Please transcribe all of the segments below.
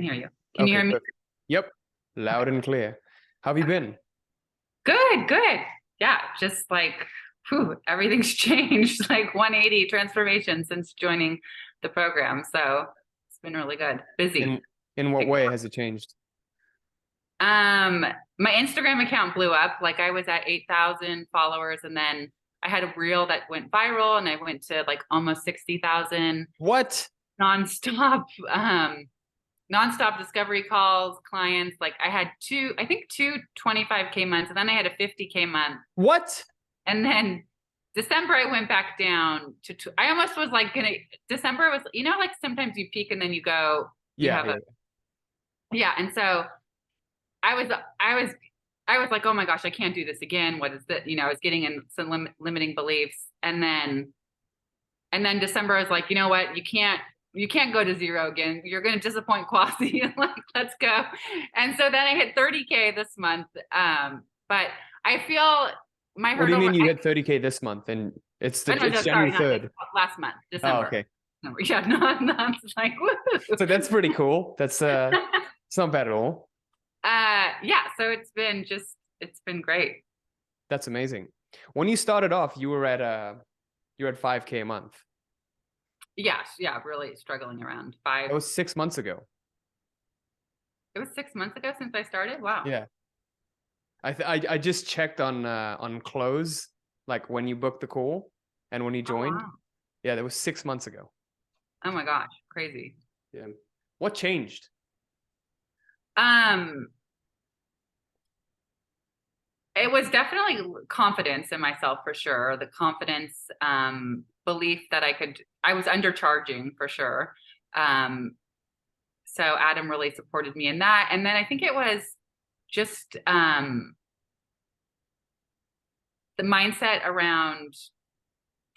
Hear you. Can you Okay, hear me? perfect. Yep, loud and clear. How have you been? Good, good. Yeah, just like everything's changed, like 180 transformation since joining the program. So it's been really good. In Busy. in what way has it changed? Um, my Instagram account blew up. Like I was at 8,000 followers, and then I had a reel that went viral, and I went to like almost 60,000 What? nonstop. Nonstop discovery calls, clients. Like I had I think two 25K months, and then I had a 50K month. What? And then December, I went back down to, I almost was like December was, like sometimes you peak and then you Yeah, have yeah. yeah. And so I was, I was, I was like, oh my gosh, I can't do this again. What is that? I was getting in some limiting beliefs. And then December, I was like, you know what? You can't go to zero again. You're going to disappoint Quasi. Like, let's go. And so then I hit 30K this month. But I feel my What do you hurdle, mean you hit 30K this month and oh, no, it's no, January sorry, not this 3rd? last month, Oh, December. okay. Yeah, no, it's like, woo. So that's pretty cool. That's it's not bad at all. Yeah, so it's been great. That's amazing. When you started off, you were at 5K a month. Yes, yeah, really struggling around That was 6 months ago. it was 6 months ago since I started. Wow. Yeah. I just checked on close, like when you booked the call and when you Oh, joined. wow. Yeah, that was 6 months ago. Oh my gosh, crazy. Yeah. What changed? Um, it was definitely confidence in myself for sure. The confidence, belief that I was undercharging for sure. Um, so Adam really supported me in that. And then I think it was just the mindset around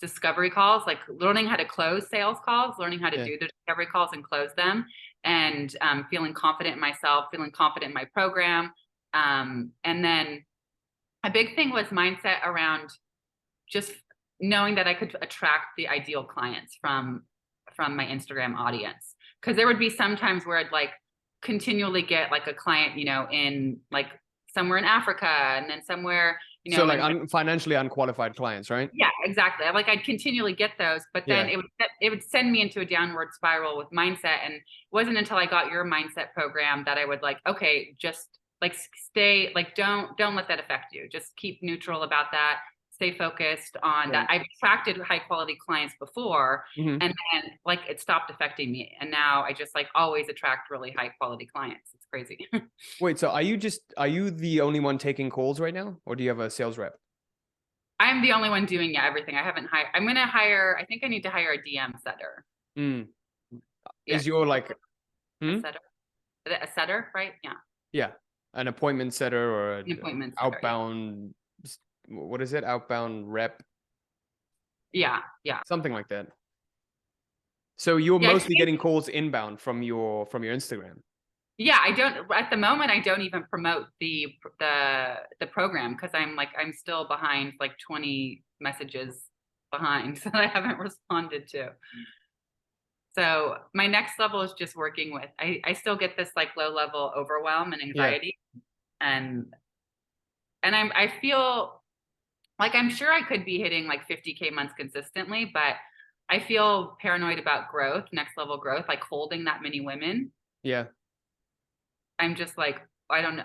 discovery calls, like learning how to close sales calls, learning how to Yeah. do the discovery calls and close them, and feeling confident in myself, feeling confident in my program. And then a big thing was mindset around just knowing that I could attract the ideal clients from my Instagram audience. Because there would be some times where I'd like continually get like a client, in like somewhere in Africa, and then somewhere, So like in financially unqualified clients, right? yeah, exactly. Like I'd continually get those, but then Yeah. it would send me into a downward spiral with mindset. And it wasn't until I got your mindset program that I would like, okay, just like stay, like don't let that affect you. Just keep neutral about that. Stay focused on Yeah. that. I've attracted high quality clients before, Hmm. and then like it stopped affecting me. And now I just like always attract really high quality clients. It's crazy. Wait, so are you the only one taking calls right now, or do you have a sales rep? I'm the only one doing everything. I haven't hired. I'm gonna hire. I think I need to hire a DM setter. Mm. Yeah, Is your like a hmm? setter. A setter, right? Yeah, Yeah, an appointment setter or an an appointment setter. Yeah, outbound, what is it? Outbound rep, yeah, yeah, something like that. So you're yeah. I mostly think, getting calls inbound from your Instagram. yeah. I don't at the moment. I don't even promote the program because I'm still behind like 20 messages behind that I haven't responded to. So my next level is just working with. I still get this like low level overwhelm and Yeah. anxiety, and I feel like I'm sure I could be hitting like 50K months consistently, but I feel paranoid about growth, next level growth, like holding that many women. Yeah. I'm just like, I don't know.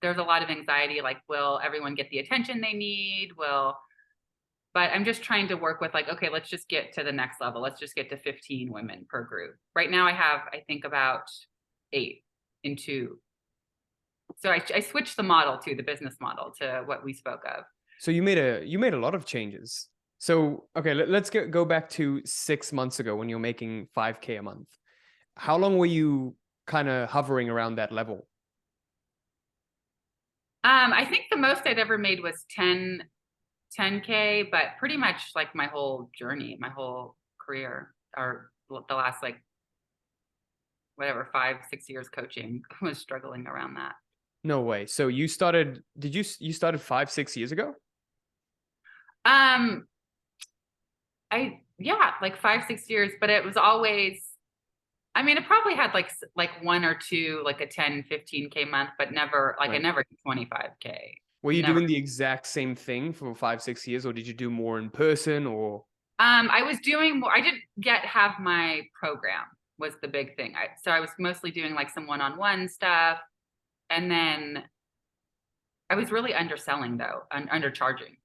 There's a lot of anxiety, like, will everyone get the attention they need? But I'm just trying to work with like, okay, let's just get to the next level. Let's just get to 15 women per group. Right now I have, I think about 8 in 2. So I switched the model to the business model to what we spoke of. So you made a lot of changes. So okay, let's go back to 6 months ago when you're making 5K a month. How long were you kind of hovering around that level? I think the most I'd ever made was 10K, but pretty much like my whole journey, my whole career, or the last like whatever 5-6 years coaching, was struggling around that. No way. So you started, you started 5, 6 years ago? Um, yeah, like 5-6 years, but it was always I mean, it probably had like one or two, like a 10, 15K month, but never, like I Right. never did 25K. Were you Never. doing the exact same thing for 5, 6 years, or did you do more in person or? I was doing more. I didn't yet have my program was the big thing. So I was mostly doing like some one-on-one stuff. And then I was really underselling though, undercharging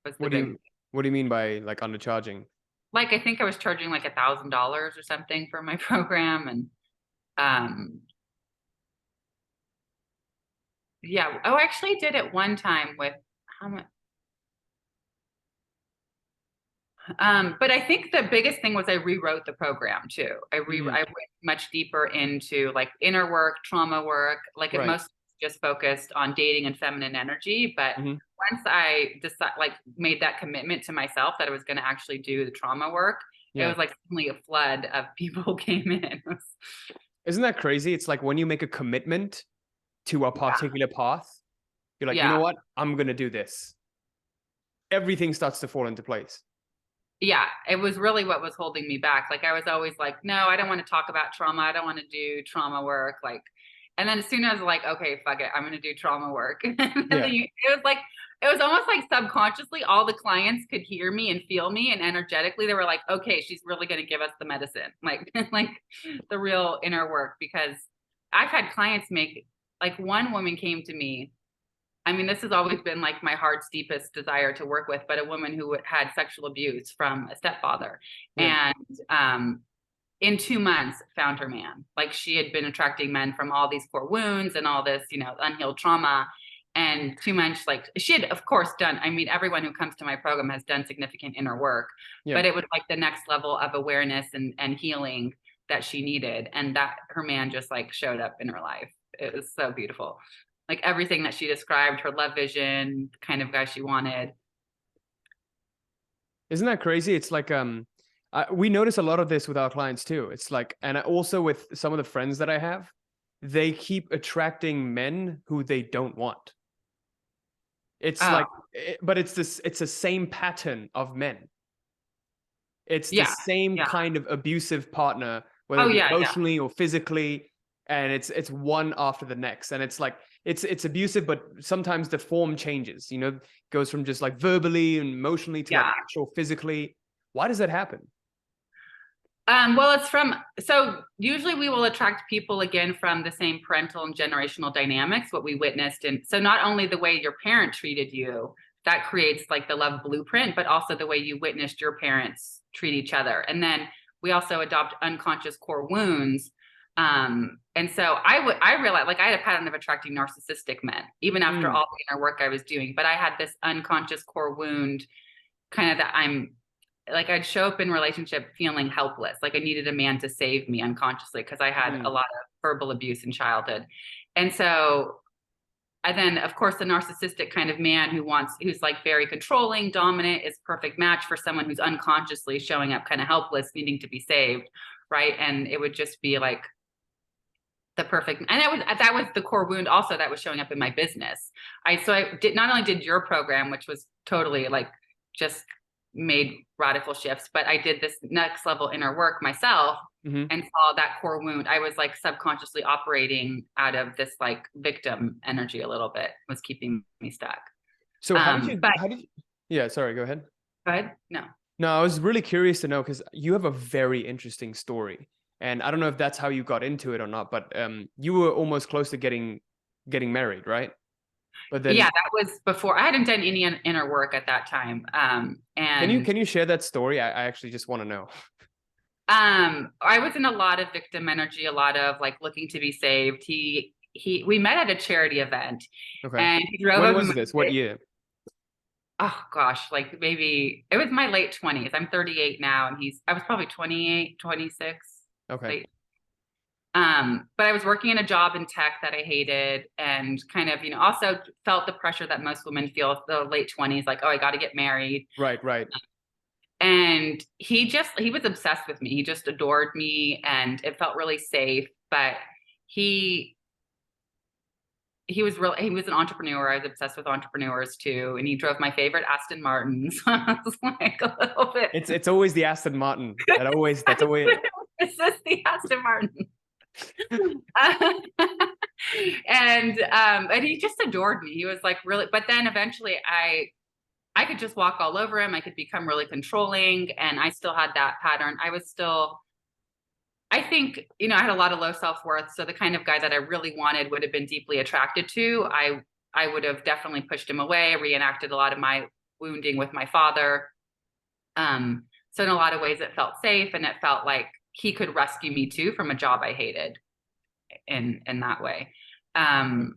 was the What do big, you what do you mean by like undercharging? like, I think I was charging like $1,000 or something for my program. And, um, yeah. Oh, I actually did it one time with how much, but I think the biggest thing was I rewrote the program too. I went much deeper into like inner work, trauma work. Like it Right. most just focused on dating and feminine energy. But Hmm. once I decided, like, made that commitment to myself that I was going to actually do the trauma work, it Yeah. was like suddenly a flood of people came in. Isn't that crazy? It's like when you make a commitment to a Yeah, particular path, you're like, you know yeah, what? I'm gonna do this. Everything starts to fall into place. yeah. It was really what was holding me back. Like I was always like, no, I don't want to talk about trauma. I don't want to do trauma work. Like, and then as soon as like, okay, fuck it, I'm gonna do trauma work. And then Yeah. it was like, it was almost like subconsciously all the clients could hear me and feel me, and energetically they were like, okay, she's really gonna give us the medicine, like like the real inner work. Because I've had clients make, like, one woman came to me. I mean, this has always been like my heart's deepest desire to work with, but a woman who had sexual abuse from a stepfather. Yeah. And in 2 months found her man. Like she had been attracting men from all these core wounds and all this, unhealed trauma. And 2 months, like she had, of course, done, I mean, everyone who comes to my program has done significant inner work, Yeah. but it was like the next level of awareness and healing that she needed. And that her man just like showed up in her life. It was so beautiful. Like everything that she described, her love vision, the kind of guy she wanted. Isn't that crazy? It's like we notice a lot of this with our clients too. It's like, and also with some of the friends that I have, they keep attracting men who they don't want. It's Oh, like, but it's this. It's the same pattern of men. It's the yeah. same Yeah. kind of abusive partner, whether Oh, it be yeah. Yeah. emotionally or physically, and it's one after the next. And it's like it's abusive, but sometimes the form changes. Goes from just like verbally and emotionally to like Yeah. actual physically. Why does that happen? Well, so usually we will attract people again from the same parental and generational dynamics, what we witnessed. And so not only the way your parent treated you, that creates like the love blueprint, but also the way you witnessed your parents treat each other. And then we also adopt unconscious core wounds. And so I realized, like, I had a pattern of attracting narcissistic men, even after Mm, all the inner work I was doing, but I had this unconscious core wound kind of that I'd show up in relationship feeling helpless. Like I needed a man to save me unconsciously because I had a mm, lot of verbal abuse in childhood. And so I then, of course, the narcissistic kind of man who's like very controlling, dominant is perfect match for someone who's unconsciously showing up kind of helpless, needing to be saved. Right. And it would just be like the perfect, and that was the core wound also that was showing up in my business. I did not only did your program, which was totally like just made radical shifts, but I did this next level inner work myself hmm. and saw that core wound. I was like subconsciously operating out of this like victim energy a little bit, was keeping me stuck. So But how did you, yeah, sorry, go ahead. go ahead. No. No, I was really curious to know because you have a very interesting story. And I don't know if that's how you got into it or not, but you were almost close to getting married, right? But Yeah, then that was before I hadn't done any inner work at that time. can you And can you share that story? I actually just want to know. I was in a lot of victim energy, a lot of like looking to be saved. We met at a charity event, Okay. and he drove When up in was my, this? What year? oh gosh, like maybe it was my late 20s. I'm 38 now, and I was probably 28, 26. Okay. Late. But I was working in a job in tech that I hated, and kind of, also felt the pressure that most women feel the late 20s, like, oh, I got to get married. Right, right. And he was obsessed with me. He just adored me, and it felt really safe. But he he was an entrepreneur. I was obsessed with entrepreneurs too, and he drove my favorite Aston Martin. So I was like a little bit. It's always the Aston Martin. That's always This is the Aston Martin. Uh, and he just adored me. He was like really, but then eventually I could just walk all over him. I could become really controlling, and I still had that pattern. I think, I had a lot of low self-worth. So the kind of guy that I really wanted would have been deeply attracted to. I would have definitely pushed him away, reenacted a lot of my wounding with my father. So in a lot of ways it felt safe, and it felt like he could rescue me too from a job I hated in that way. And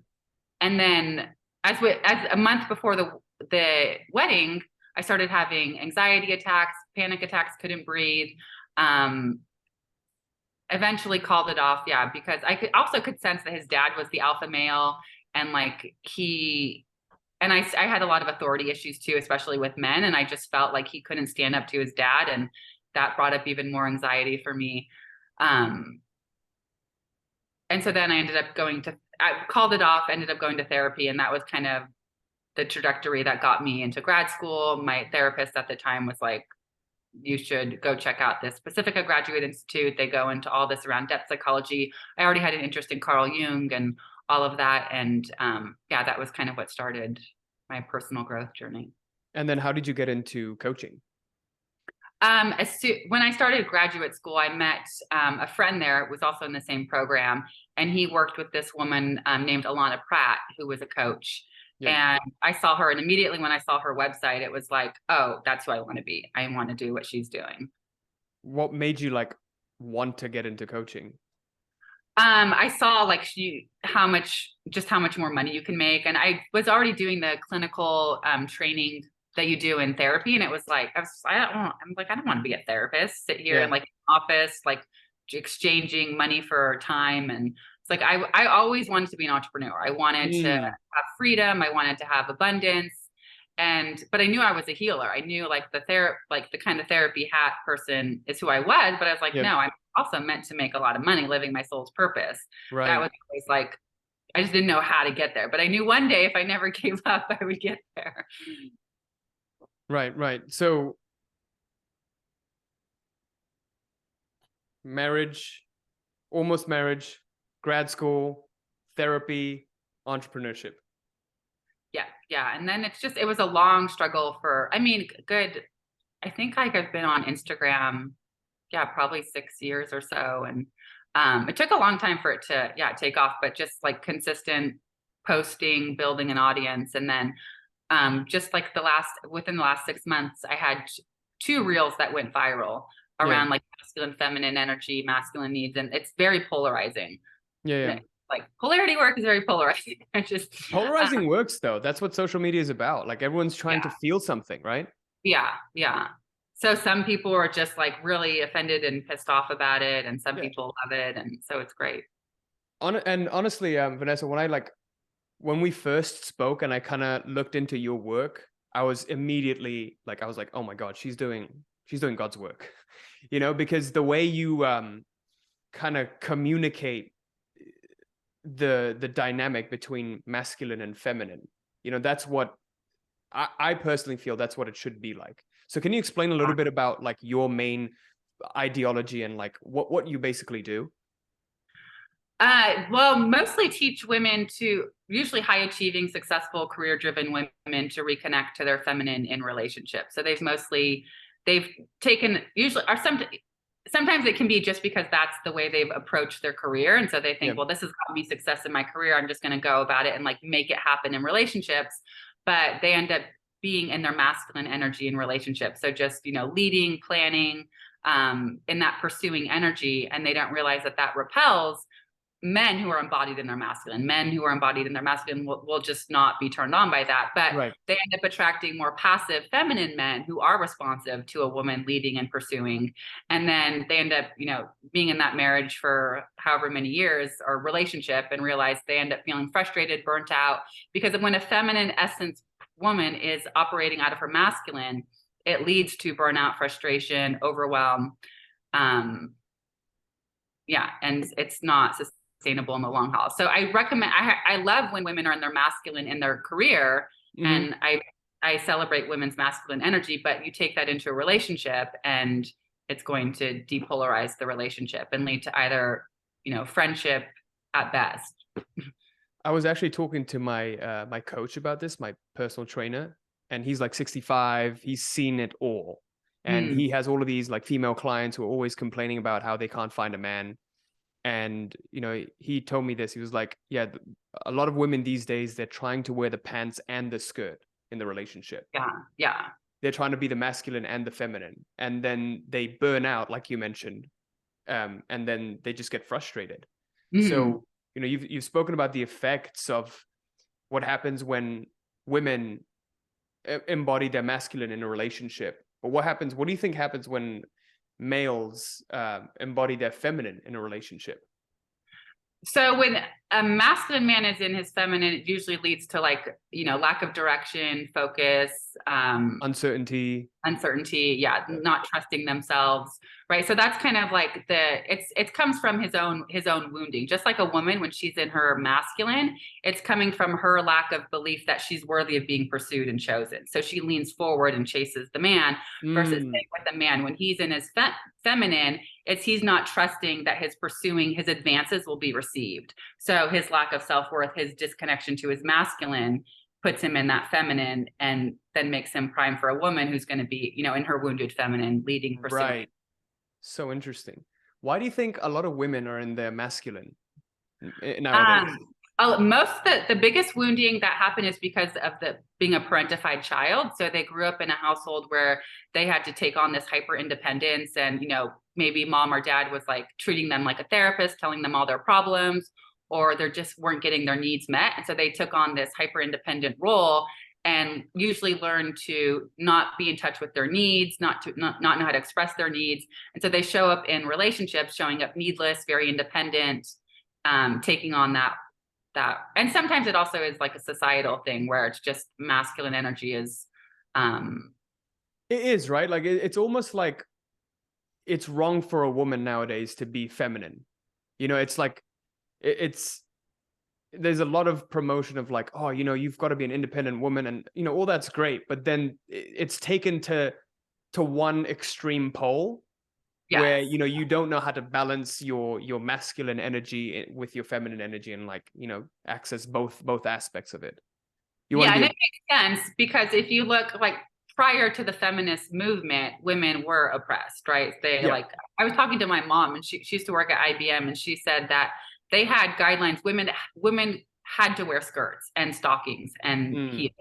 then as a month before the wedding, I started having anxiety attacks, panic attacks, couldn't breathe. Eventually called it off, yeah, because I could sense that his dad was the alpha male, and like I had a lot of authority issues too, especially with men, and I just felt like he couldn't stand up to his dad, and that brought up even more anxiety for me. And so then I called it off, ended up going to therapy, and that was kind of the trajectory that got me into grad school. My therapist at the time was like, you should go check out this Pacifica Graduate Institute. They go into all this around depth psychology. I already had an interest in Carl Jung and all of that. And that was kind of what started my personal growth journey. And then how did you get into coaching? When I started graduate school, I met a friend there who was also in the same program, and he worked with this woman named Alana Pratt, who was a coach. Yeah. And I saw her, and immediately when I saw her website, it was like, oh, that's who I want to be. I want to do what she's doing. What made you want to get into coaching? I saw like how much more money you can make. And I was already doing the clinical training that you do in therapy. And it was like, I don't want to be a therapist, sit here in like an office, like exchanging money for time. And it's like, I always wanted to be an entrepreneur. I wanted to have freedom. I wanted to have abundance. But I knew I was a healer. I knew like the kind of therapy hat person is who I was, but I was like, no, I'm also meant to make a lot of money living my soul's purpose. Right. That was always like, I just didn't know how to get there, but I knew one day if I never gave up, I would get there. Right. So almost marriage, grad school, therapy, entrepreneurship. Yeah. And then it was a long struggle I think I've been on Instagram, probably 6 years or so. And it took a long time for it to, take off, but just like consistent posting, building an audience. And then just like within the last 6 months, I had 2 reels that went viral around like masculine, feminine energy, masculine needs. And it's very polarizing. Yeah. Like polarity work is very polarizing. Polarizing works though. That's what social media is about. Like everyone's trying to feel something, right? Yeah. So some people are just like really offended and pissed off about it, and some people love it, and so it's great. And honestly, Vanessa, when we first spoke and I kind of looked into your work, I was immediately like, oh my God, she's doing God's work, because the way you kind of communicate the dynamic between masculine and feminine, that's what I personally feel that's what it should be like. So can you explain a little bit about like your main ideology and like what you basically do? Well, mostly teach women usually high achieving, successful, career driven women to reconnect to their feminine in relationships. So they've taken sometimes it can be just because that's the way they've approached their career. And so they think, well, this has got me success in my career. I'm just going to go about it and like make it happen in relationships. But they end up being in their masculine energy in relationships. So just, leading, planning, in that pursuing energy. And they don't realize that repels men who are embodied in their masculine. Men who are embodied in their masculine will just not be turned on by that. But they end up attracting more passive feminine men who are responsive to a woman leading and pursuing. And then they end up, being in that marriage for however many years or relationship, and realize they end up feeling frustrated, burnt out, because when a feminine essence woman is operating out of her masculine, it leads to burnout, frustration, overwhelm. And it's not sustainable in the long haul. So I recommend, I love when women are in their masculine in their career, and I celebrate women's masculine energy, but you take that into a relationship and it's going to depolarize the relationship and lead to either, friendship at best. I was actually talking to my coach about this, my personal trainer, and he's like 65. He's seen it all. And Mm, he has all of these like female clients who are always complaining about how they can't find a man. And, he told me this. He was like, yeah, a lot of women these days, they're trying to wear the pants and the skirt in the relationship. yeah, yeah. They're trying to be the masculine and the feminine. And then they burn out, like you mentioned. And then they just get frustrated. Mm. So, you've spoken about the effects of what happens when women embody their masculine in a relationship. But what do you think happens when males embody their feminine in a relationship? So when a masculine man is in his feminine, it usually leads to like, lack of direction, focus, Uncertainty. uncertainty, yeah, not trusting themselves, right? So that's kind of like it comes from his own wounding. Just like a woman, when she's in her masculine, it's coming from her lack of belief that she's worthy of being pursued and chosen, so she leans forward and chases the man. Versus Mm, with the man, when he's in his feminine, he's not trusting that his advances will be received. So his lack of self-worth, his disconnection to his masculine, puts him in that feminine, and then makes him prime for a woman who's going to be, in her wounded feminine, leading, pursuing. right. So interesting. Why do you think a lot of women are in their masculine nowadays? Most the biggest wounding that happened is because of the being a parentified child. So they grew up in a household where they had to take on this hyper independence, and maybe mom or dad was like treating them like a therapist, telling them all their problems, or they just weren't getting their needs met, and so they took on this hyper independent role, and usually learn to not be in touch with their needs, not know how to express their needs. And so they show up in relationships showing up needless, very independent, taking on that. And sometimes it also is like a societal thing where it's just masculine energy is It is, right? Like it's almost like it's wrong for a woman nowadays to be feminine. It's like it's there's a lot of promotion of like, oh, you've got to be an independent woman, and all that's great, but then it's taken to one extreme pole where yes. you don't know how to balance your masculine energy with your feminine energy, and like access both aspects of it. You want Yeah, to and be it makes sense because if you look like prior to the feminist movement, women were oppressed, right? yeah. I was talking to my mom, and she used to work at IBM, and she said that they had guidelines. Women had to wear skirts and stockings and Mm, heels.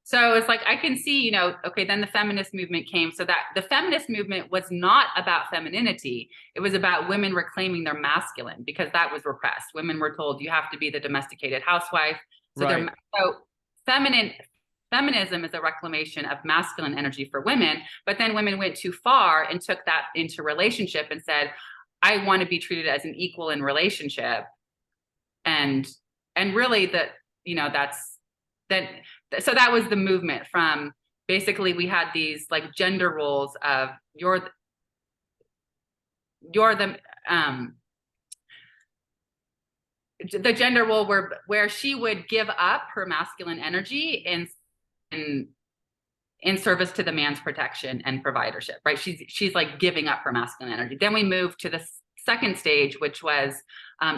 So it's like I can see, okay, then the feminist movement came. So that the feminist movement was not about femininity. It was about women reclaiming their masculine, because that was repressed. Women were told you have to be the domesticated housewife. So right. feminine feminism is a reclamation of masculine energy for women, but then women went too far and took that into relationship and said, I want to be treated as an equal in relationship. And really that's that. So that was the movement. From basically, we had these like gender roles of you're the gender role where she would give up her masculine energy in in service to the man's protection and providership, right? She's like giving up her masculine energy. Then we moved to the second stage, which was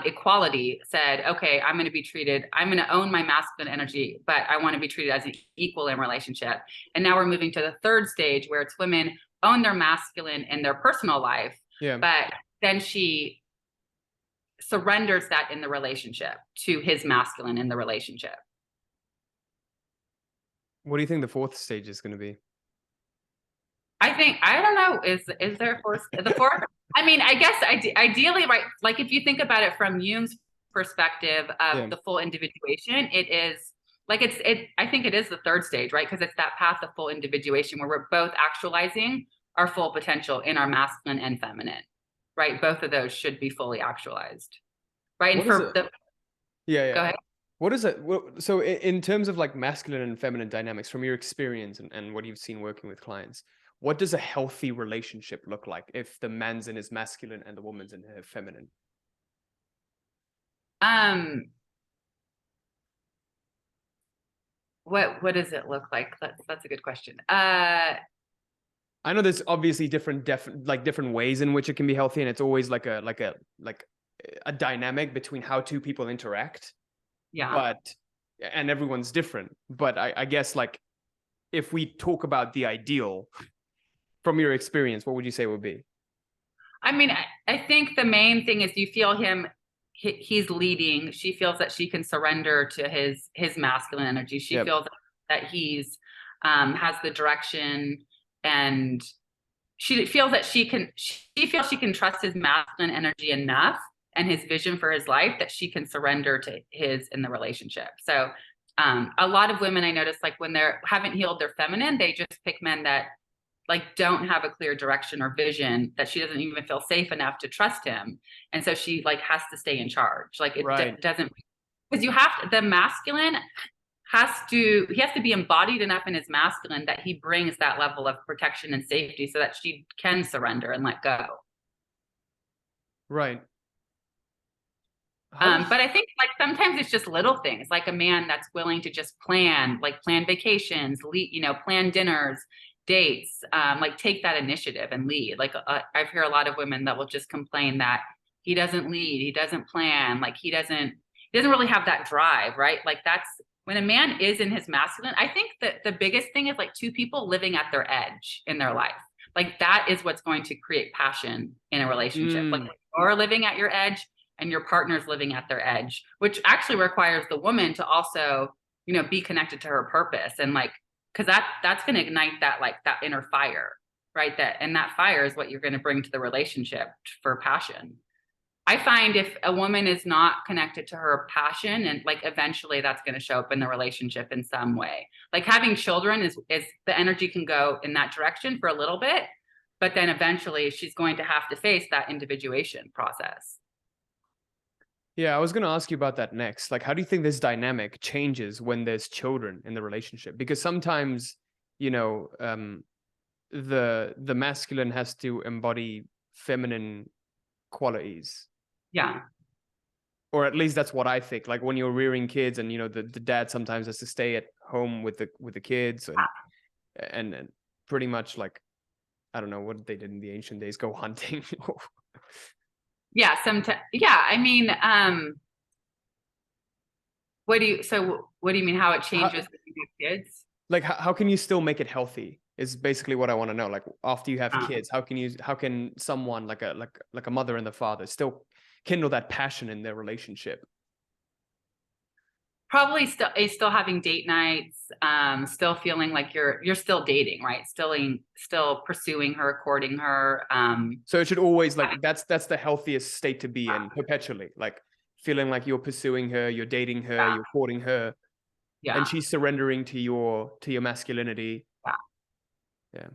equality. Said, okay, I'm going to own my masculine energy, but I want to be treated as an equal in relationship. And now we're moving to the third stage, where it's women own their masculine in their personal life, Yeah. but then she surrenders that in the relationship to his masculine in the relationship. What do you think the fourth stage is going to be? I don't know. Is there the fourth? I mean, I guess ideally, right? Like if you think about it from Jung's perspective of Yeah. the full individuation, it is like I think it is the third stage, right? Because it's that path of full individuation where we're both actualizing our full potential in our masculine and feminine, right? Both of those should be fully actualized, right? And What is for it? the Yeah, go yeah. ahead. What is it? So in terms of like masculine and feminine dynamics, from your experience and what you've seen working with clients, what does a healthy relationship look like if the man's in his masculine and the woman's in her feminine? Um, what does it look like? That's a good question. I know there's obviously different different ways in which it can be healthy, and it's always like a dynamic between how two people interact. Yeah. But and everyone's different. But I guess like if we talk about the ideal from your experience, what would you say would be? I mean, I think the main thing is you feel he's leading. She feels that she can surrender to his masculine energy. She Yep. feels that he's has the direction, and she feels that she feels she can trust his masculine energy enough and his vision for his life that she can surrender to his in the relationship. So a lot of women I notice, like when they haven't healed their feminine, they just pick men that like don't have a clear direction or vision, that she doesn't even feel safe enough to trust him, and so she like has to stay in charge. Like Right. doesn't, because you have to, the masculine has to, he has to be embodied enough in his masculine that he brings that level of protection and safety so that she can surrender and let go. Right. How does But I think like sometimes it's just little things, like a man that's willing to just plan, like plan vacations, lead, plan dinners, dates, like take that initiative and lead. Like I've heard a lot of women that will just complain that he doesn't lead, he doesn't plan, like he doesn't really have that drive, right? Like that's when a man is in his masculine. I think that the biggest thing is like two people living at their edge in their life. Like that is what's going to create passion in a relationship. Like you're living at your edge and your partner's living at their edge, which actually requires the woman to also, be connected to her purpose, and like, because that's going to ignite that, like that inner fire, right? That fire is what you're going to bring to the relationship for passion. I find if a woman is not connected to her passion, and like eventually that's going to show up in the relationship in some way. Like having children is the energy can go in that direction for a little bit, but then eventually she's going to have to face that individuation process. Yeah, I was going to ask you about that next. Like, how do you think this dynamic changes when there's children in the relationship? Because sometimes, you know, the masculine has to embody feminine qualities, Yeah. or at least that's what I think. Like when you're rearing kids, and the dad sometimes has to stay at home with the kids, and pretty much like I don't know what they did in the ancient days, go hunting. Yeah. Yeah. I mean, what do you mean how it How, changes when you have kids? like how can you still make it healthy is basically what I want to know. Like after you have Um, kids, how can someone like a mother and the father still kindle that passion in their relationship? Probably still having date nights, still feeling like you're still dating, right? Still pursuing her, courting her. So it should always like that's the healthiest state to be in perpetually. Like feeling like you're pursuing her, you're dating her, Yeah, you're courting her, and yeah, she's surrendering to your masculinity. yeah. Yeah.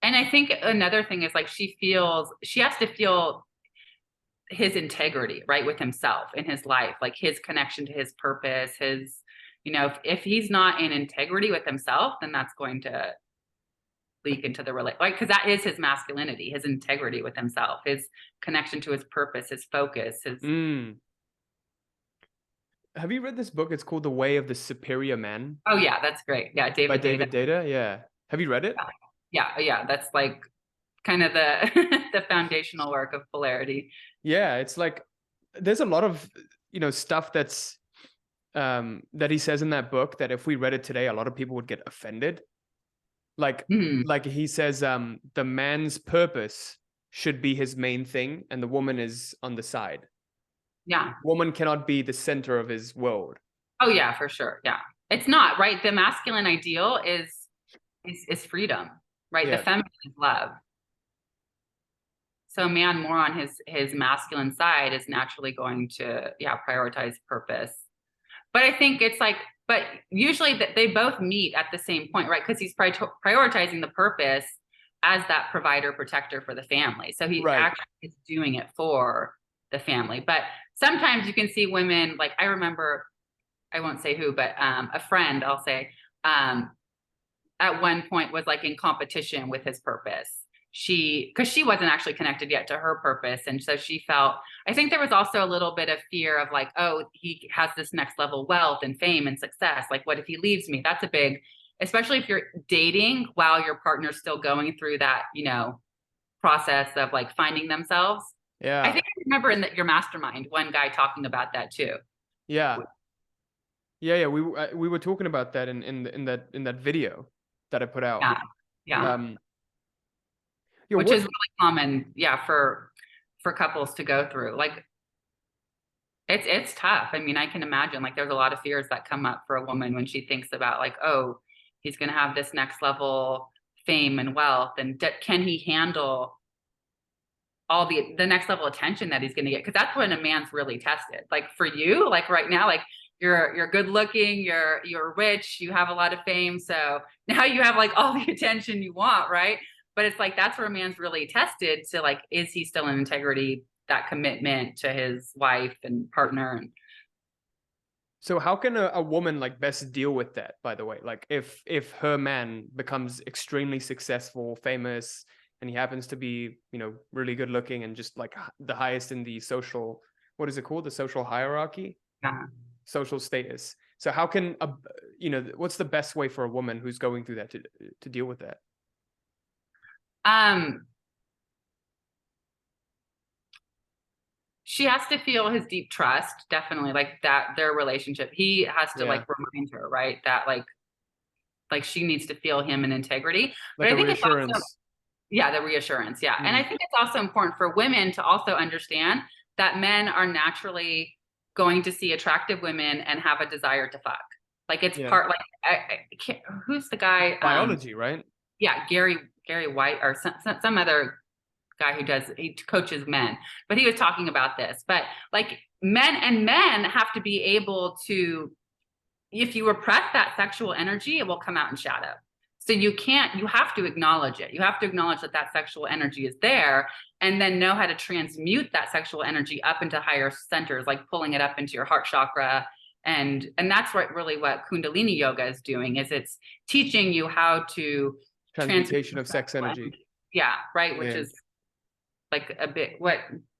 And I think another thing is like she has to feel his integrity, right, with himself in his life, like his connection to his purpose, his, if he's not in integrity with himself, then that's going to leak into the relate, like, because that is his masculinity, his integrity with himself, his connection to his purpose, his focus, his. Mm. Have you read this book? It's called The Way of the Superior Man Oh yeah, that's great. Yeah, by David Data. David Data. Yeah. Have you read it? Yeah, that's like kind of the the foundational work of polarity. Yeah, it's like there's a lot of stuff that he says in that book that if we read it today, a lot of people would get offended. Like Mhm. like he says, the man's purpose should be his main thing, and the woman is on the side. Yeah. Woman cannot be the center of his world. Oh yeah, for sure. Yeah. It's not, right? The masculine ideal is freedom, right? The Yeah. feminine is love. So a man more on his masculine side is naturally going to, yeah, prioritize purpose. But I think it's like, but usually that they both meet at the same point, right? Because he's prioritizing the purpose as that provider protector for the family. So he Right. actually is doing it for the family. But sometimes you can see women, like I remember, I won't say who, but a friend, I'll say, um, at one point was like in competition with his purpose. Because she wasn't actually connected yet to her purpose. And so she felt, I think there was also a little bit of fear of like, oh, he has this next level wealth and fame and success. Like, what if he leaves me? That's a big especially if you're dating while your partner's still going through that, you know, process of like finding themselves. I Yeah. think I remember in your mastermind, one guy talking about that too. Yeah. Yeah. We were talking about that in that video that I put out. Yeah. Yeah. Um, yeah. Which is What? really common, yeah, for couples to go through. Like it's tough. I mean, I can imagine like there's a lot of fears that come up for a woman when she thinks about like, oh, he's going to have this next level fame and wealth, and can he handle all the next level attention that he's going to get? Because that's when a man's really tested. Like for you, like right now, like you're good looking, you're rich, you have a lot of fame, so now you have like all the attention you want, right? But it's like that's where a man's really tested to like, is he still in integrity, that commitment to his wife and partner? And So how can a woman like best deal with that, by the way? Like if her man becomes extremely successful, famous, and he happens to be, you know, really good looking and just like the highest in the social, what is it called? The social hierarchy, yeah. social status. So how can a, you know, what's the best way for a woman who's going through that to deal with that? um she has to feel his deep trust, definitely, like that their relationship, he has to Yeah. like remind her, right, that like she needs to feel him in integrity. But Like I a think it's also, reassurance. yeah, the reassurance. Yeah. And I Mm. think it's also important for women to also understand that men are naturally going to see attractive women and have a desire to fuck. Like it's Yeah. part, like, I can't, who's the guy? Biology, right? Yeah, Gary White or some other guy who he coaches men, but he was talking about this. But like men have to be able to, if you repress that sexual energy, it will come out in shadow. So you have to acknowledge it. You have to acknowledge that that sexual energy is there, and then know how to transmute that sexual energy up into higher centers, like pulling it up into your heart chakra. And that's what Kundalini yoga is doing, is it's teaching you how to transmute Transmutation of sex energy. energy. Yeah, right. Which Yeah. is like a bit what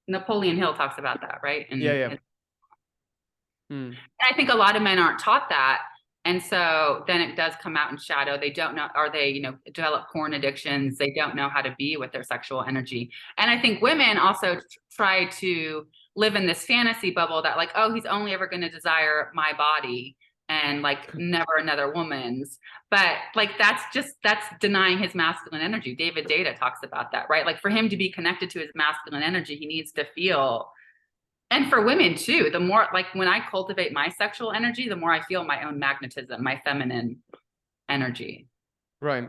Napoleon Hill talks about that, right? Yeah. And Yeah. Mm. I think a lot of men aren't taught that. And so then it does come out in shadow. They don't know, or they, you know, develop porn addictions. They don't know how to be with their sexual energy. And I think women also try to live in this fantasy bubble that like, oh, he's only ever going to desire my body and like never another woman's. But like that's denying his masculine energy. David Data talks about that, right? Like for him to be connected to his masculine energy, he needs to feel, and for women too, the more like when I cultivate my sexual energy, the more I feel my own magnetism, my feminine energy. Right.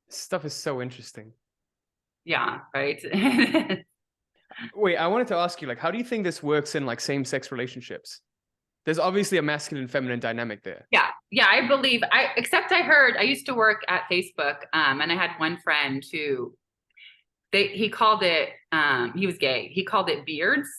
Stuff is so interesting. Yeah, right. Wait, I wanted to ask you, like, how do you think this works in like same-sex relationships? There's obviously a masculine feminine dynamic there. Yeah, yeah, I believe except I heard, I used to work at Facebook, and I had one friend who he called it, he was gay, he called it beards.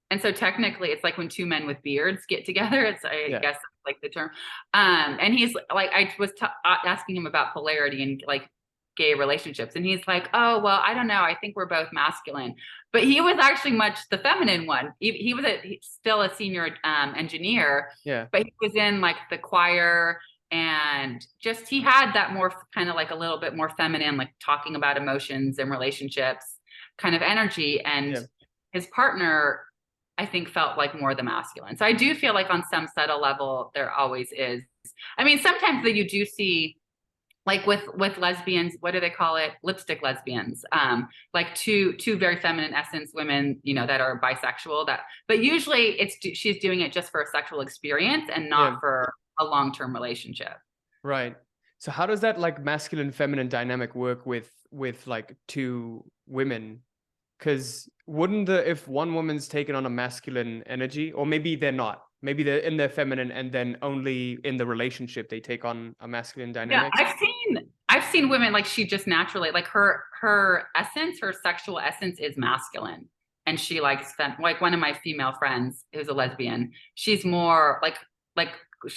And so technically it's like when two men with beards get together, it's, I Yeah. guess, like the term. And he's like, I was asking him about polarity and like gay relationships, and he's like, oh well, I don't know, I think we're both masculine. But he was actually much the feminine one. He was still a senior engineer, Yeah. but he was in like the choir, and just he had that more kind of like a little bit more feminine, like talking about emotions and relationships kind of energy. And Yeah. his partner, I think, felt like more the masculine. So I do feel like on some subtle level there always is. I mean, sometimes that you do see, like with lesbians, what do they call it, lipstick lesbians, like two very feminine essence women, you know, that are bisexual, that, but usually it's she's doing it just for a sexual experience and Yeah. not for a long-term relationship. Right. So how does that like masculine feminine dynamic work with like two women? Because wouldn't if one woman's taken on a masculine energy, or maybe they're not, maybe they're in their feminine and then only in the relationship they take on a masculine Yeah, dynamic? I've seen women, like she just naturally, like her essence, her sexual essence is masculine. And she likes like one of my female friends who's a lesbian, she's more like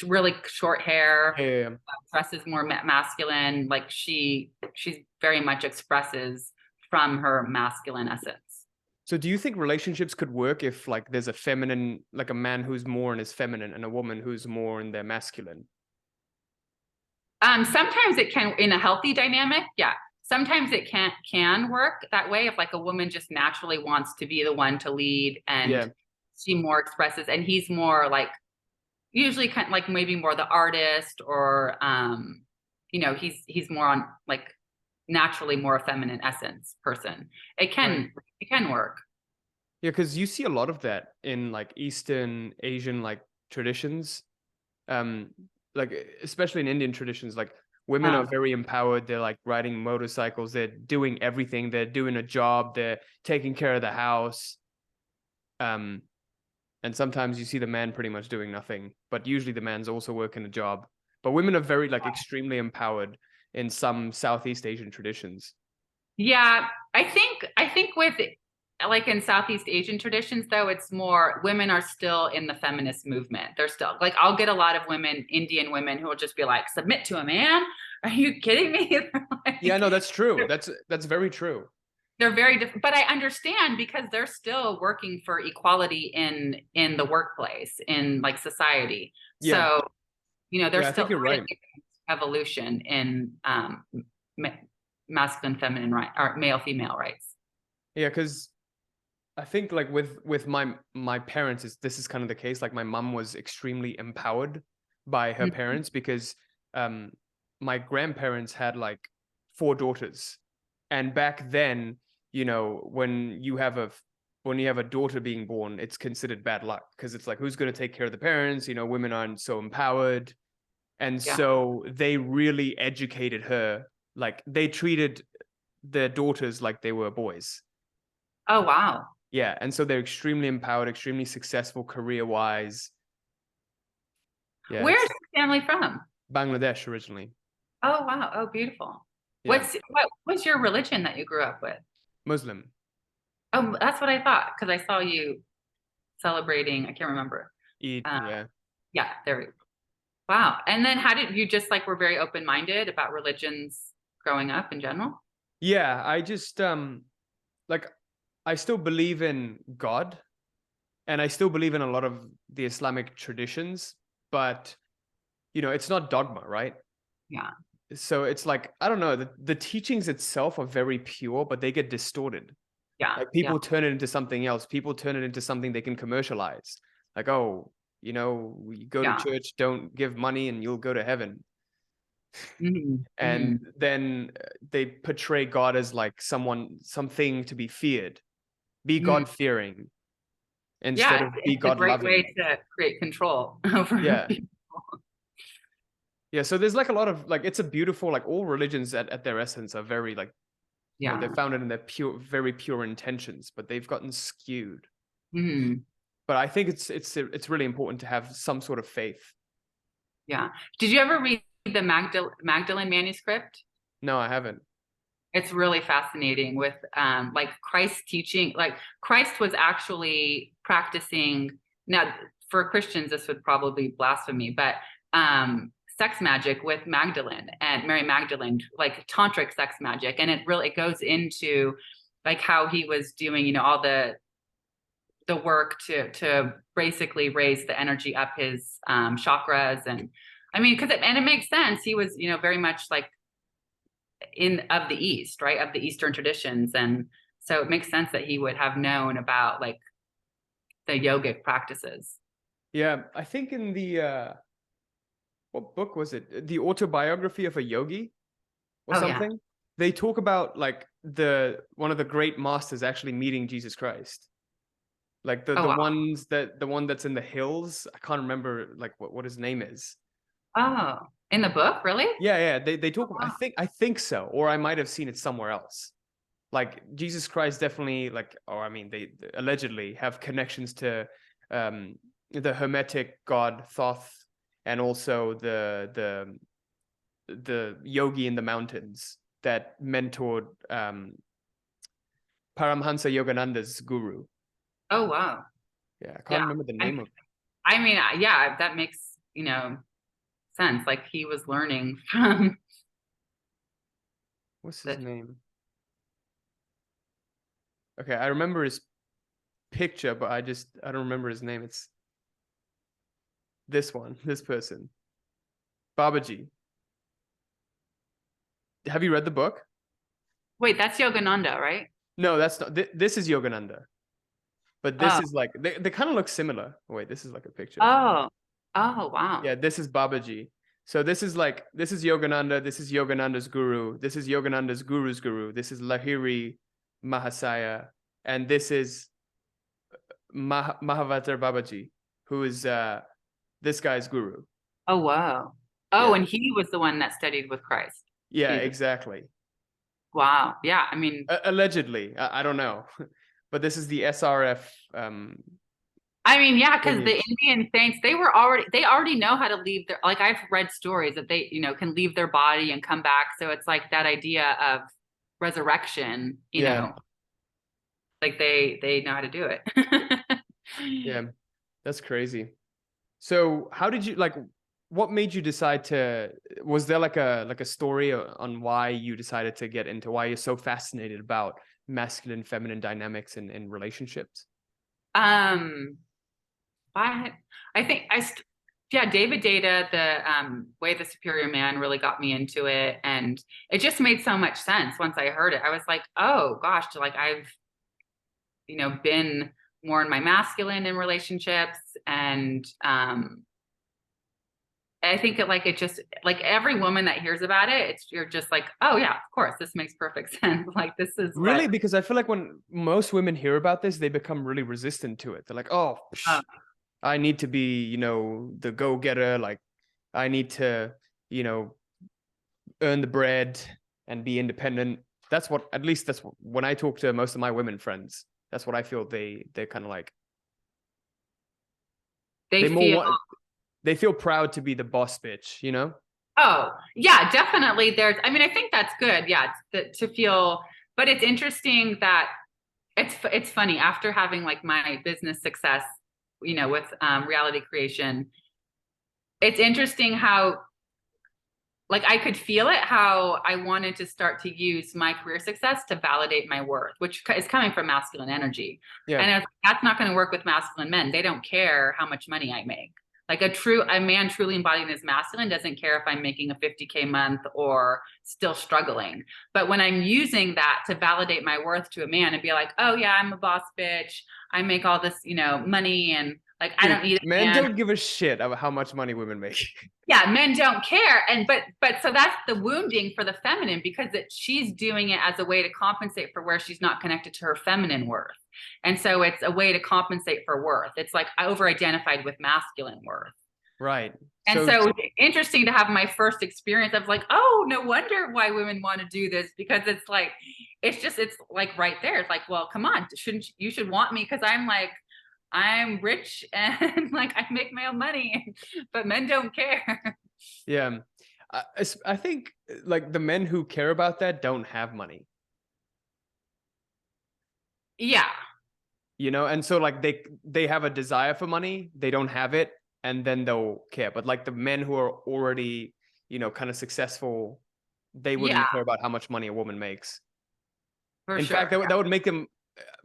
really short hair, Yeah, yeah, yeah. dresses more masculine, like she's very much expresses from her masculine essence. So do you think relationships could work if like there's a feminine, like a man who's more in his feminine and a woman who's more in their masculine? Sometimes it can, in a healthy dynamic, yeah. Sometimes it can work that way if like a woman just naturally wants to be the one to lead and Yeah. she more expresses, and he's more like usually kind of like maybe more the artist, or he's more on like naturally more a feminine essence person. It Right. can work. Yeah, because you see a lot of that in like Eastern Asian like traditions. Um, like especially in Indian traditions, like women are Um, very empowered. They're like riding motorcycles. They're doing everything. They're doing a job. They're taking care of the house. Um, and sometimes you see the man pretty much doing nothing, but usually the man's also working a job. But women are very like extremely empowered in some Southeast Asian traditions. yeah, I think with like in Southeast Asian traditions though, it's more women are still in the feminist movement. They're still like, I'll get a lot of women, Indian women, who will just be like, submit to a man. Are you kidding me? Yeah, Like, no, that's true. That's very true. they're very different, but I understand because they're still working for equality in the workplace, in like society. Yeah, So yeah, there's I think still you're quite right. a evolution in ma- masculine feminine right, or male female rights. Yeah, because I think like with my parents, this is kind of the case. Like my mom was extremely empowered by her Mhm. parents because um my grandparents had like four daughters, and back then, when you have a daughter being born, it's considered bad luck because it's like who's going to take care of the parents? Women aren't so empowered, and Yeah. so they really educated her. Like they treated their daughters like they were boys. Oh wow. Yeah, and so they're extremely empowered, extremely successful career-wise. Yeah, Where's it's your family from? Bangladesh originally. Oh wow. Oh beautiful. Yeah, What was your religion that you grew up with? Muslim. Oh, that's what I thought because I saw you celebrating. I can't remember. Eid, Uh, yeah. yeah, there we go. Wow. And then how did you just like were very open-minded about religions growing up in general? Yeah, I just like I still believe in God and I still believe in a lot of the Islamic traditions, but it's not dogma, right? Yeah. So it's like I don't know, the teachings itself are very pure, but they get distorted. Yeah. Like Yeah. people turn it into something else. People turn it into something they can commercialize. Like, oh, you go to Yeah. church, don't give money, and you'll go to heaven. Hmm. And Hmm. then they portray God as like something to be feared. Be Hmm. God fearing instead Yeah, of be it's a God great way loving. to create control over Yeah. people. Yeah. So there's like a lot of like it's a beautiful like all religions at their essence are very like they're Yeah. founded in their very pure intentions, but they've gotten skewed. Hmm. But I think it's really important to have some sort of faith. Yeah. Did you ever read the Magdalene manuscript? No, I haven't. It's really fascinating with like Christ's teaching. Like Christ was actually practicing. Now, for Christians, this would probably be blasphemy, but sex magic with Magdalene and Mary Magdalene, like tantric sex magic, and it goes into like how he was doing, all the work to basically raise the energy up his chakras. And I mean, and it makes sense. He was, very much like in of the East, right? Of the Eastern traditions. And so it makes sense that he would have known about like the yogic practices. Yeah, I think in the what book was it? The Autobiography of a Yogi or Oh yeah. something. They talk about like the one of the great masters actually meeting Jesus Christ. Like Oh wow. the one that's in the hills. I can't remember like what his name is. Oh, in the book, really? Yeah, yeah. They Oh, talk. wow. I think so, or I might have seen it somewhere else. Like Jesus Christ definitely like, or I mean, they allegedly have connections to the Hermetic god Thoth, and also the yogi in the mountains that mentored Paramhansa Yogananda's guru. Oh wow. Yeah, I can't Yeah. remember the I, name of. I mean, yeah, that makes sense. Like he was learning from What's his the. name? Okay, I remember his picture, but I don't remember his name. It's this one, this person, Babaji. Have you read the book? Wait, that's Yogananda, right? No, that's not. This is Yogananda, but this Oh, is like they kind of look similar. Wait, this is like a picture of him. oh, oh, wow. Yeah, this is Babaji. So this is like this is Yogananda. This is Yogananda's guru. This is Yogananda's guru's guru. This is Lahiri Mahasaya, and this is Mahavatar Babaji, who is this guy's guru. Oh, wow. Oh, Yeah, and he was the one that studied with Christ. yeah, Jesus. exactly. Wow. Yeah. I mean, Allegedly, I don't know, but this is the SRF. yeah, because the Lineage. Indian saints, they already know how to leave their, like I've read stories that they, can leave their body and come back. So it's like that idea of resurrection, Yeah, like they know how to do it. yeah, that's crazy. So how did you like? What made you decide to? Was there like a story on why you decided to get into why you're so fascinated about masculine feminine dynamics in relationships? Um, I think yeah, David Data, the Way of the Superior Man really got me into it. And it just made so much sense once I heard it. I was like, oh gosh, like I've, been more in my masculine in relationships. And I think it just like every woman that hears about it, you're just like, oh yeah, of course, this makes perfect sense. Like this is Really, what because I feel like when most women hear about this, they become really resistant to it. They're like, "Oh, uh, I need to be, the go-getter. Like, I need to, you know, earn the bread and be independent." That's what, at least that's what, when I talk to most of my women friends, that's what I feel they're kind of like. they They more feel. want, they feel proud to be the boss bitch, you know? Oh, yeah, definitely. I think that's good. Yeah, to feel, but it's interesting that it's funny after having like my business success, with reality creation. It's interesting how like I could feel it how I wanted to start to use my career success to validate my worth, which is coming from masculine energy. Yeah, And that's not going to work with masculine men. They don't care how much money I make. Like a man truly embodying his masculine doesn't care if I'm making a 50K month or still struggling. But when I'm using that to validate my worth to a man and be like, oh yeah, I'm a boss bitch. I make all this, money and like I don't dude, need a men man. don't give a shit about how much money women make. Yeah, men don't care. And but so that's the wounding for the feminine because she's doing it as a way to compensate for where she's not connected to her feminine worth. And so it's a way to compensate for worth. It's like over identified with masculine worth. Right. And So so it's interesting to have my first experience of like, oh, no wonder why women want to do this because it's like right there. It's like, well, come on, you should want me because I'm rich and like I make my own money, but men don't care. yeah, I think like the men who care about that don't have money, Yeah. and so like they have a desire for money, they don't have it, and then they'll care. But like the men who are already, kind of successful, they Yeah, wouldn't care about how much money a woman makes. for In fact, sure. that would make them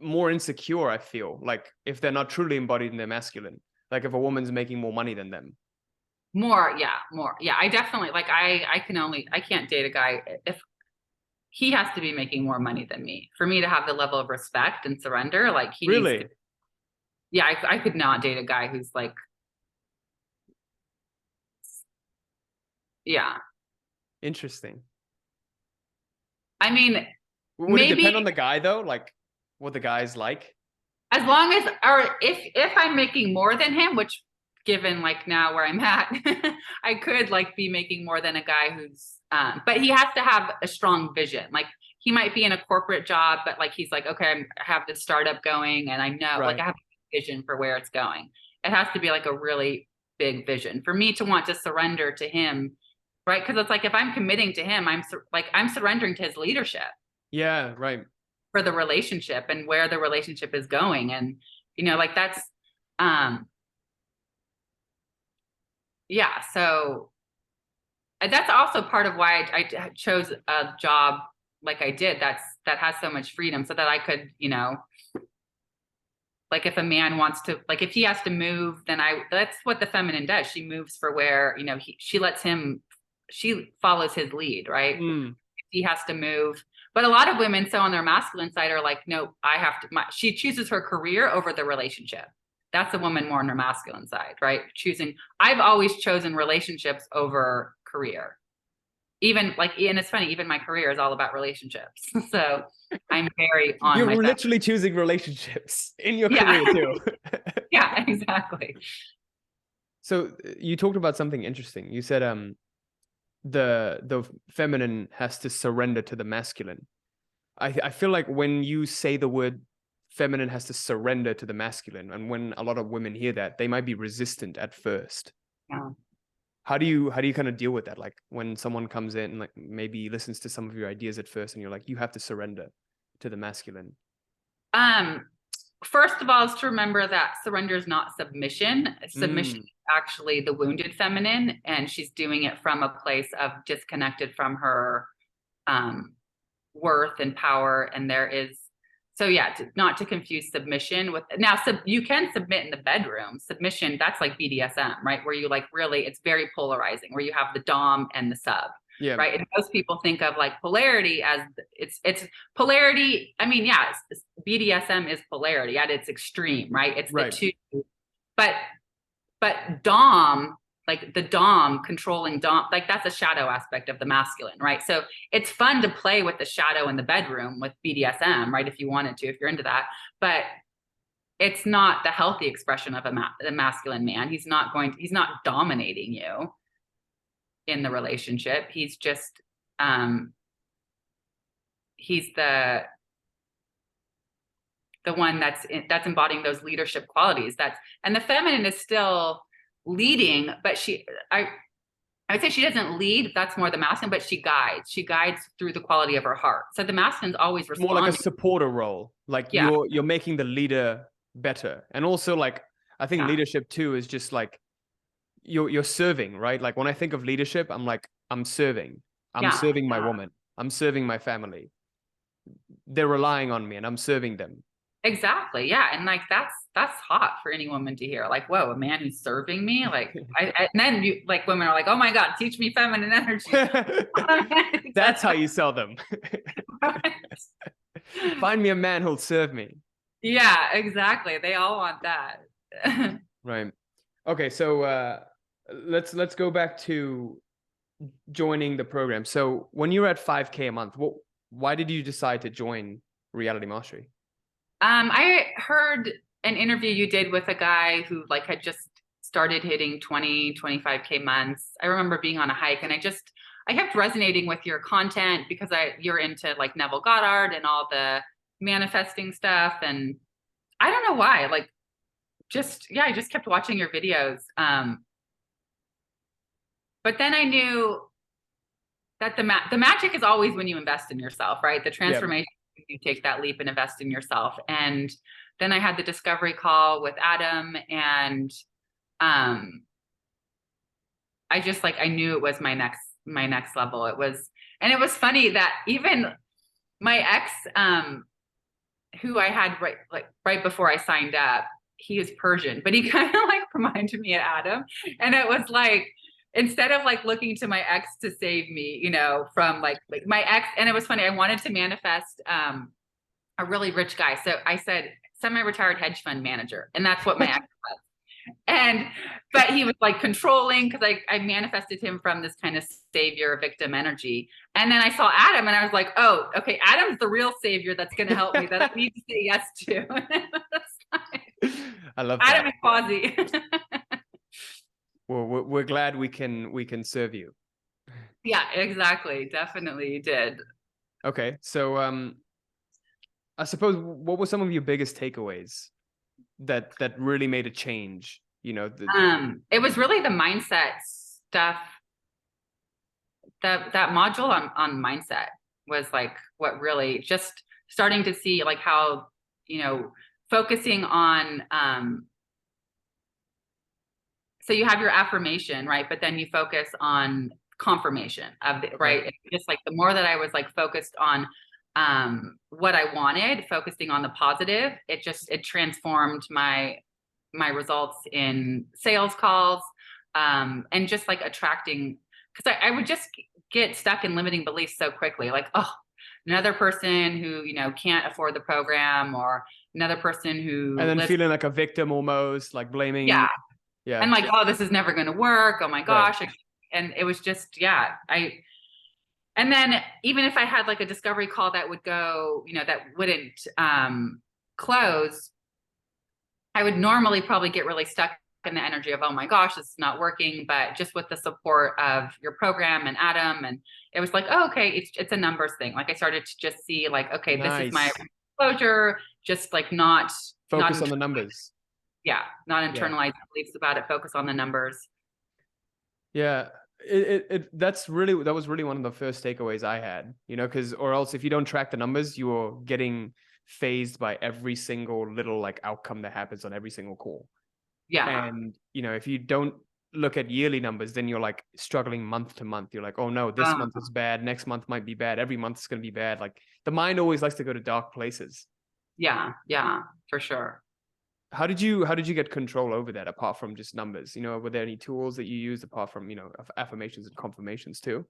more insecure, I feel, like if they're not truly embodied in their masculine, like if a woman's making more money than them. More, yeah, more. Yeah, I definitely like I can't date a guy if he has to be making more money than me. For me to have the level of respect and surrender, like he needs to. Really Yeah, I could not date a guy who's like, yeah. interesting. I mean, Would it maybe depend on the guy though, like what the guy's like? as long as or if I'm making more than him, which given like now where I'm at, I could like be making more than a guy who's but he has to have a strong vision. Like he might be in a corporate job, but like he's like, okay, I have this startup going and I know like Right. I have a vision for where it's going. It has to be like a really big vision for me to want to surrender to him, right? Because it's like if I'm committing to him, I'm surrendering to his leadership Yeah, right. for the relationship and where the relationship is going. And, like that's, um, yeah. So that's also part of why I chose a job like I did that has so much freedom so that I could, like if a man wants to, like if he has to move, then that's what the feminine does. She moves for where, she follows his lead, right? Mm. he has to move. But a lot of women, so on their masculine side, are like, no, I have to. She chooses her career over the relationship. That's a woman more on her masculine side, right? I've always chosen relationships over career. Even like, and it's funny, even my career is all about relationships. So I'm very on You're my literally choosing relationships in your yeah. career too. Yeah, exactly. So you talked about something interesting. You said the feminine has to surrender to the masculine. I feel like when you say the word feminine has to surrender to the masculine, and when a lot of women hear that, they might be resistant at first. Yeah. How do you kind of deal with that? Like when someone comes in and like maybe listens to some of your ideas at first and you're like, you have to surrender to the masculine. First of all, is to remember that surrender is not submission. Submission is actually the wounded feminine, and she's doing it from a place of disconnected from her worth and power. And there is, so yeah, not to confuse submission with, now you can submit in the bedroom. Submission, that's like BDSM, right? Where you like really, it's very polarizing, where you have the dom and the sub. Yeah. Right. And most people think of like polarity as it's polarity. I mean, yeah, BDSM is polarity at its extreme, right? It's right. the two, but dom, like the dom controlling dom, like that's a shadow aspect of the masculine, right? So it's fun to play with the shadow in the bedroom with BDSM, right? If you wanted to, if you're into that, but it's not the healthy expression of a masculine man. He's not dominating you in the relationship. He's just, he's the one that's embodying those leadership qualities. And the feminine is still leading, but I would say she doesn't lead. That's more the masculine, but she guides through the quality of her heart. So the masculine's always responding. More like a supporter role. Like you're making the leader better. And also like, I think leadership too is just like, you're serving, right? Like when I think of leadership, I'm like, I'm serving my woman. I'm serving my family. They're relying on me and I'm serving them. Exactly. Yeah. And like, that's hot for any woman to hear. Like, whoa, a man who's serving me. Like, and then you like women are like, oh my God, teach me feminine energy. That's how you sell them. Find me a man who'll serve me. Yeah, exactly. They all want that. Right. Okay. So, let's go back to joining the program. So when you were at 5K a month, why did you decide to join Reality Mastery? I heard an interview you did with a guy who like had just started hitting 25K months. I remember being on a hike and I kept resonating with your content because you're into like Neville Goddard and all the manifesting stuff. And I don't know why, like I just kept watching your videos. But then I knew that the magic is always when you invest in yourself, right? The transformation, you take that leap and invest in yourself. And then I had the discovery call with Adam, and I just like, I knew it was my next level. It was funny that even my ex, who I had right before I signed up, he is Persian, but he kind of like reminded me of Adam. And it was like, instead of like looking to my ex to save me, you know, from like my ex. And it was funny, I wanted to manifest a really rich guy. So I said semi-retired hedge fund manager, and that's what my ex was. But he was like controlling, because I manifested him from this kind of savior victim energy. And then I saw Adam and I was like, oh, okay, Adam's the real savior that's going to help me, that I need to say yes to. I love Adam that. and Quasi. Well, we're glad we can serve you. Yeah, exactly. Definitely you did. Okay. So I suppose, what were some of your biggest takeaways that really made a change? You know, it was really the mindset stuff. That module on mindset was like what really just starting to see like how, you know, focusing on so you have your affirmation, right? But then you focus on confirmation of the, right? It's just like the more that I was like focused on what I wanted, focusing on the positive, it transformed my results in sales calls, and just like attracting, because I would just get stuck in limiting beliefs so quickly. Like, oh, another person who, can't afford the program, or another person And who then lives. feeling like a victim almost, like blaming. Yeah. Yeah. And like, oh, this is never going to work. Oh my Right. gosh. And it was just, yeah, and then even if I had like a discovery call that would go, that wouldn't close, I would normally probably get really stuck in the energy of, oh my gosh, this is not working. But just with the support of your program and Adam, and it was like, oh, okay, it's a numbers thing. Like I started to just see like, okay, this is my Nice. closure, just like not Focus on the numbers. yeah, not Yeah. internalize beliefs about it, focus on the numbers. Yeah. That was really one of the first takeaways I had, because, or else if you don't track the numbers, you're getting phased by every single little like outcome that happens on every single call. Yeah. And, if you don't look at yearly numbers, then you're like struggling month to month. You're like, oh no, this month is bad. Next month might be bad. Every month is going to be bad. Like the mind always likes to go to dark places. Yeah. Yeah, for sure. How did you get control over that apart from just numbers? Were there any tools that you used apart from, affirmations and confirmations too?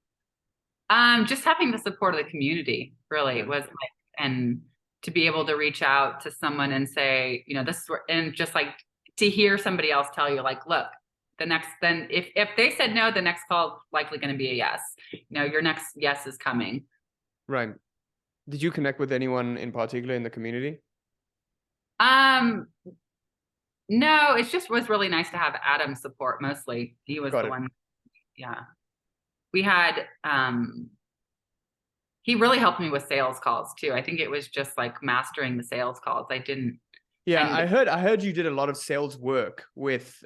Just having the support of the community really Yeah. was like, and to be able to reach out to someone and say, this is where, and just like to hear somebody else tell you, like, look, then if they said no, the next call is likely going to be a yes. Your next yes is coming. Right. Did you connect with anyone in particular in the community? Um, no, it just was really nice to have Adam's support mostly. He was Got the it. one. Yeah. We had, he really helped me with sales calls too. I think it was just like mastering the sales calls. I didn't, Yeah, and I heard you did a lot of sales work with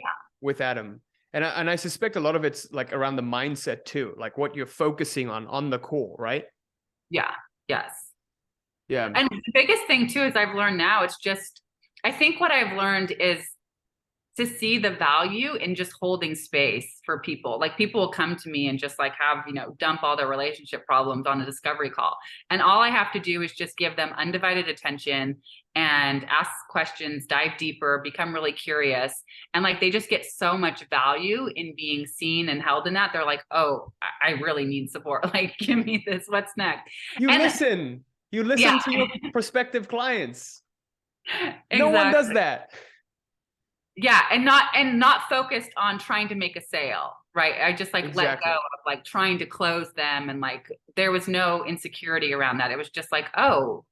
Adam. And I suspect a lot of it's like around the mindset too, like what you're focusing on the call, right? yeah, yes. Yeah. And the biggest thing too is I've learned now, it's just, I think what I've learned is to see the value in just holding space for people. Like people will come to me and just like have, dump all their relationship problems on a discovery call. And all I have to do is just give them undivided attention and ask questions, dive deeper, become really curious. And like they just get so much value in being seen and held in that. They're like, oh, I really need support. Like, give me this. What's next? You And listen. You listen yeah, to your prospective clients. No one does exactly. that. Yeah, and not focused on trying to make a sale, right? I just like let go Exactly. of like trying to close them, and like there was no insecurity around that. It was just like, oh,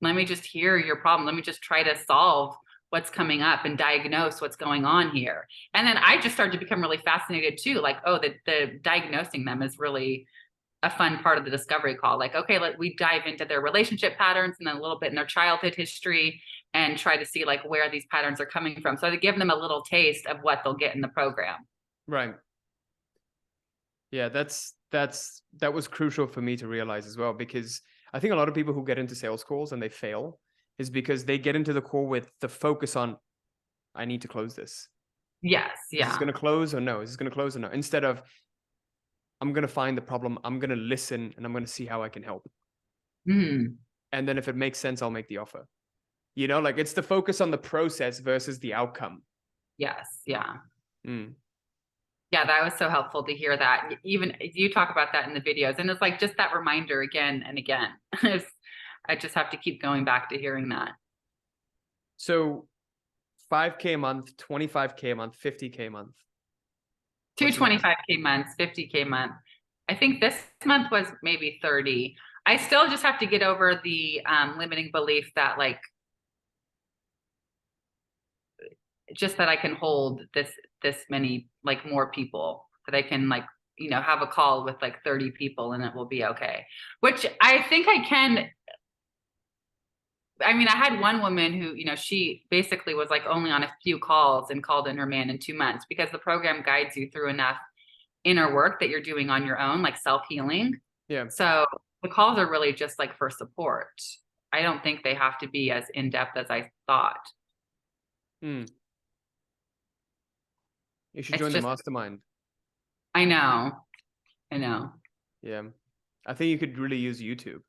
let me just hear your problem, let me just try to solve what's coming up and diagnose what's going on here. And then I just started to become really fascinated too, like, oh, the diagnosing them is really a fun part of the discovery call. Like, okay, we dive into their relationship patterns and then a little bit in their childhood history and try to see like where these patterns are coming from. So to give them a little taste of what they'll get in the program. Right. Yeah, that was crucial for me to realize as well, because I think a lot of people who get into sales calls and they fail is because they get into the call with the focus on, I need to close this. Yes. Is this Yeah. going to close or no? Is this going to close or no? Instead of, I'm going to find the problem, I'm going to listen, and I'm going to see how I can help. Mm-hmm. And then if it makes sense, I'll make the offer. Like it's the focus on the process versus the outcome. Yes. Yeah. Mm. Yeah. That was so helpful to hear that. Even you talk about that in the videos, and it's like just that reminder again and again. I just have to keep going back to hearing that. So 5K a month, 25K a month, 50K a month. Two What's next? 25K months, 50K month. I think this month was maybe 30. I still just have to get over the limiting belief that like just that I can hold this many like more people, that I can like have a call with like 30 people and it will be okay, which I think I can. I mean, I had one woman who, she basically was like only on a few calls and called in her man in 2 months, because the program guides you through enough inner work that you're doing on your own, like self-healing. Yeah. So the calls are really just like for support. I don't think they have to be as in-depth as I thought. Mm. You should It's join the just, mastermind. I know. I know. Yeah. I think you could really use YouTube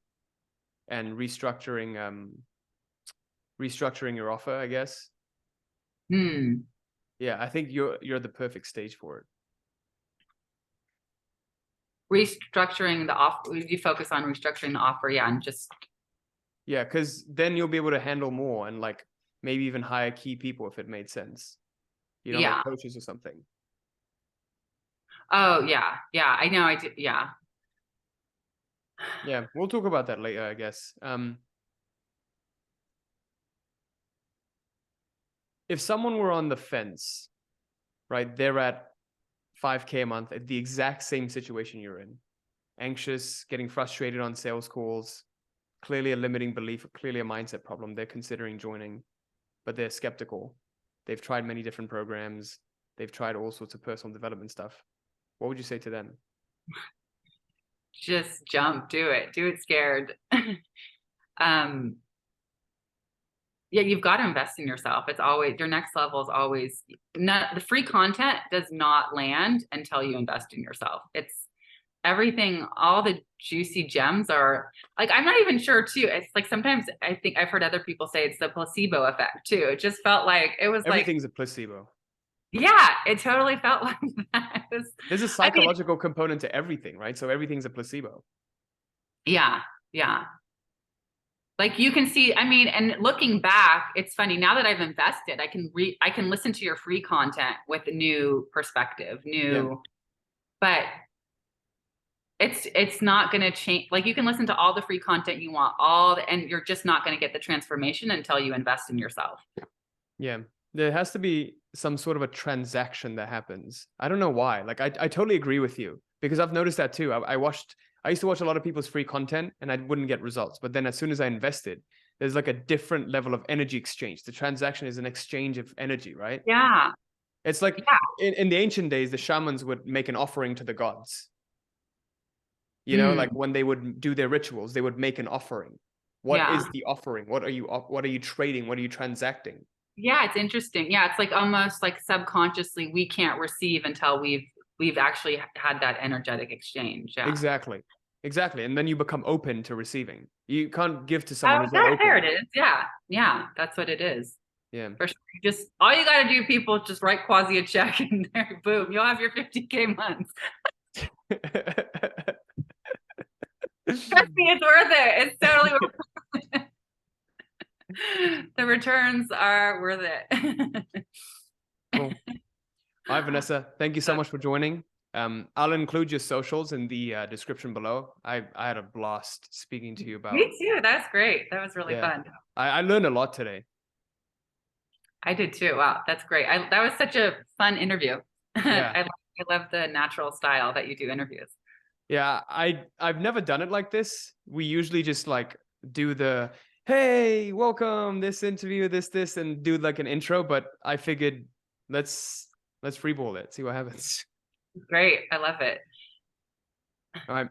and restructuring your offer, I guess. Yeah, I think you're the perfect stage for it. restructuring the offer. You focus on restructuring the offer, yeah, and just Yeah, because then you'll be able to handle more and like maybe even hire key people if it made sense. You know, like yeah. coaches or something. Oh yeah, yeah. I know. I do. Yeah. Yeah, we'll talk about that later, I guess. If someone were on the fence, right, they're at 5K a month at the exact same situation you're in, anxious, getting frustrated on sales calls, clearly a limiting belief, clearly a mindset problem. They're considering joining, but they're skeptical. They've tried many different programs. They've tried all sorts of personal development stuff. What would you say to them? Just jump, do it scared. um, yeah, you've got to invest in yourself. It's always your next level is always not the free content does not land until you invest in yourself. It's everything, all the juicy gems are like, I'm not even sure too. It's like sometimes I think I've heard other people say it's the placebo effect too. It just felt like it was like, Everything's a placebo. yeah, it totally felt like that. There's a I mean, psychological component to everything, right? So everything's a placebo. yeah, yeah. Like you can see, I mean, and looking back, it's funny now that I've invested, I can listen to your free content with a new perspective, Yeah, but it's not going to change. Like you can listen to all the free content you want, and you're just not going to get the transformation until you invest in yourself. yeah. There has to be some sort of a transaction that happens. I don't know why. Like I totally agree with you because I've noticed that too. I used to watch a lot of people's free content and I wouldn't get results. But then as soon as I invested, there's like a different level of energy exchange. The transaction is an exchange of energy, right? Yeah. It's like Yeah. in the ancient days, the shamans would make an offering to the gods. You know, Mm, like when they would do their rituals, they would make an offering. What yeah. is the offering? What are you trading? What are you transacting? Yeah. It's interesting. Yeah. It's like almost like subconsciously we can't receive until we've actually had that energetic exchange. Yeah. Exactly. Exactly. And then you become open to receiving. You can't give to someone Oh, who's not that, there it open. is. Yeah. Yeah. That's what it is. Yeah. For sure. Just all you got to do, people, just write Quasi a check and there, boom, you'll have your 50K months. Trust me, it's worth it. It's totally worth it. The returns are worth it. Cool. All right, Vanessa. Thank you so much for joining. I'll include your socials in the description below. I had a blast speaking to you about. Me too. That's great. That was really Yeah. fun. I learned a lot today. I did too. Wow, that's great. That was such a fun interview. Yeah. I love the natural style that you do interviews. Yeah. I've never done it like this. We usually just like do the hey, welcome, this interview, this, and do like an intro, but I figured let's freeball it, see what happens. Great. I love it. All right.